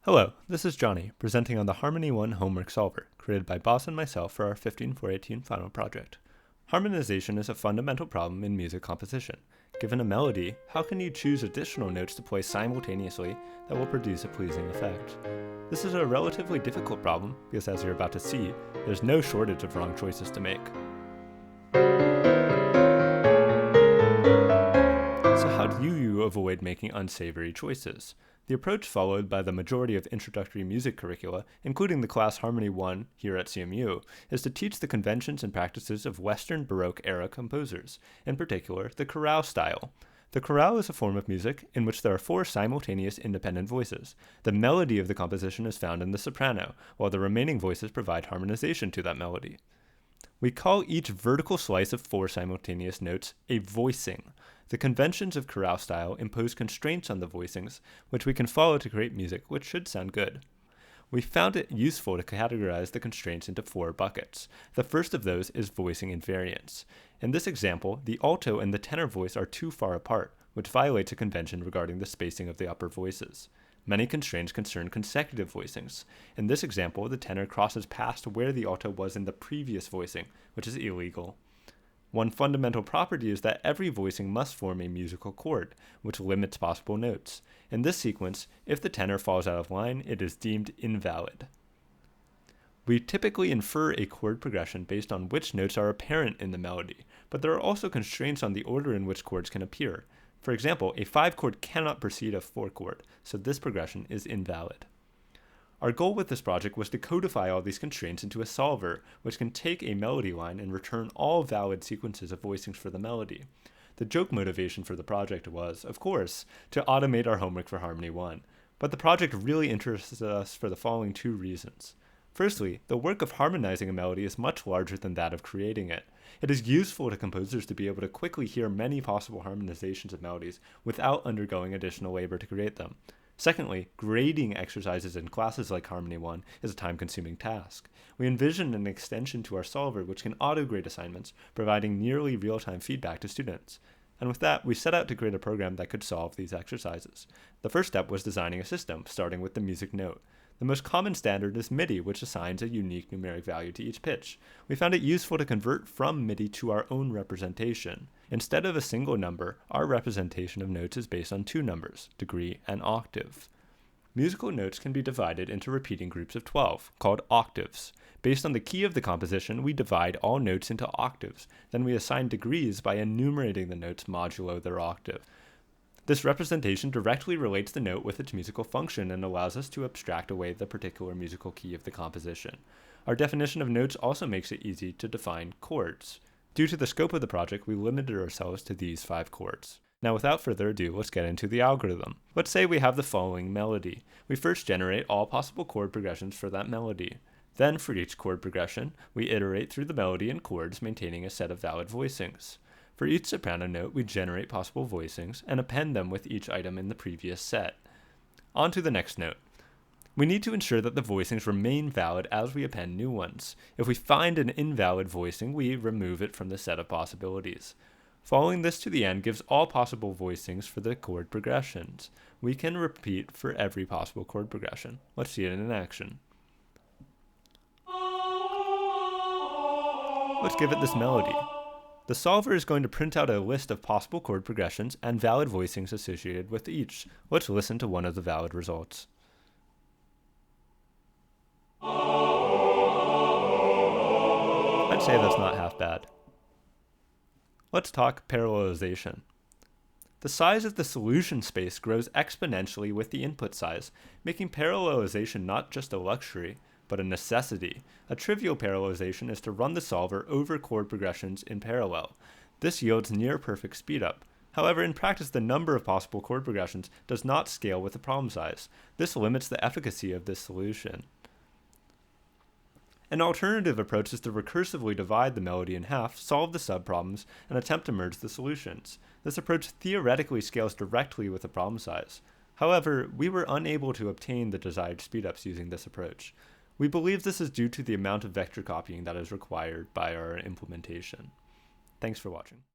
Hello, this is Johnny, presenting on the Harmony 1 homework solver, created by Boss and myself for our 15418 final project. Harmonization is a fundamental problem in music composition. Given a melody, how can you choose additional notes to play simultaneously that will produce a pleasing effect? This is a relatively difficult problem because, as you're about to see, there's no shortage of wrong choices to make. So how do you avoid making unsavory choices? The approach followed by the majority of introductory music curricula, including the class Harmony 1 here at CMU, is to teach the conventions and practices of Western Baroque-era composers, in particular the chorale style. The chorale is a form of music in which there are four simultaneous independent voices. The melody of the composition is found in the soprano, while the remaining voices provide harmonization to that melody. We call each vertical slice of four simultaneous notes a voicing. The conventions of chorale style impose constraints on the voicings, which we can follow to create music which should sound good. We found it useful to categorize the constraints into four buckets. The first of those is voicing invariance. In this example, the alto and the tenor voice are too far apart, which violates a convention regarding the spacing of the upper voices. Many constraints concern consecutive voicings. In this example, the tenor crosses past where the alto was in the previous voicing, which is illegal. One fundamental property is that every voicing must form a musical chord, which limits possible notes. In this sequence, if the tenor falls out of line, it is deemed invalid. We typically infer a chord progression based on which notes are apparent in the melody, but there are also constraints on the order in which chords can appear. For example, a 5 chord cannot precede a 4 chord, so this progression is invalid. Our goal with this project was to codify all these constraints into a solver, which can take a melody line and return all valid sequences of voicings for the melody. The joke motivation for the project was, of course, to automate our homework for Harmony 1, but the project really interested us for the following two reasons. Firstly, the work of harmonizing a melody is much larger than that of creating it. It is useful to composers to be able to quickly hear many possible harmonizations of melodies without undergoing additional labor to create them. Secondly, grading exercises in classes like Harmony 1 is a time-consuming task. We envision an extension to our solver which can auto-grade assignments, providing nearly real-time feedback to students. And with that, we set out to create a program that could solve these exercises. The first step was designing a system, starting with the music note. The most common standard is MIDI, which assigns a unique numeric value to each pitch. We found it useful to convert from MIDI to our own representation. Instead of a single number, our representation of notes is based on two numbers, degree and octave. Musical notes can be divided into repeating groups of 12, called octaves. Based on the key of the composition, we divide all notes into octaves. Then we assign degrees by enumerating the notes modulo their octave. This representation directly relates the note with its musical function and allows us to abstract away the particular musical key of the composition. Our definition of notes also makes it easy to define chords. Due to the scope of the project, we limited ourselves to these 5 chords. Now without further ado, let's get into the algorithm. Let's say we have the following melody. We first generate all possible chord progressions for that melody. Then for each chord progression, we iterate through the melody and chords, maintaining a set of valid voicings. For each soprano note, we generate possible voicings and append them with each item in the previous set. On to the next note. We need to ensure that the voicings remain valid as we append new ones. If we find an invalid voicing, we remove it from the set of possibilities. Following this to the end gives all possible voicings for the chord progressions. We can repeat for every possible chord progression. Let's see it in action. Let's give it this melody. The solver is going to print out a list of possible chord progressions and valid voicings associated with each. Let's listen to one of the valid results. I'd say that's not half bad. Let's talk parallelization. The size of the solution space grows exponentially with the input size, making parallelization not just a luxury, but a necessity. A trivial parallelization is to run the solver over chord progressions in parallel. This yields near-perfect speedup. However, in practice, the number of possible chord progressions does not scale with the problem size. This limits the efficacy of this solution. An alternative approach is to recursively divide the melody in half, solve the subproblems, and attempt to merge the solutions. This approach theoretically scales directly with the problem size. However, we were unable to obtain the desired speedups using this approach. We believe this is due to the amount of vector copying that is required by our implementation. Thanks for watching.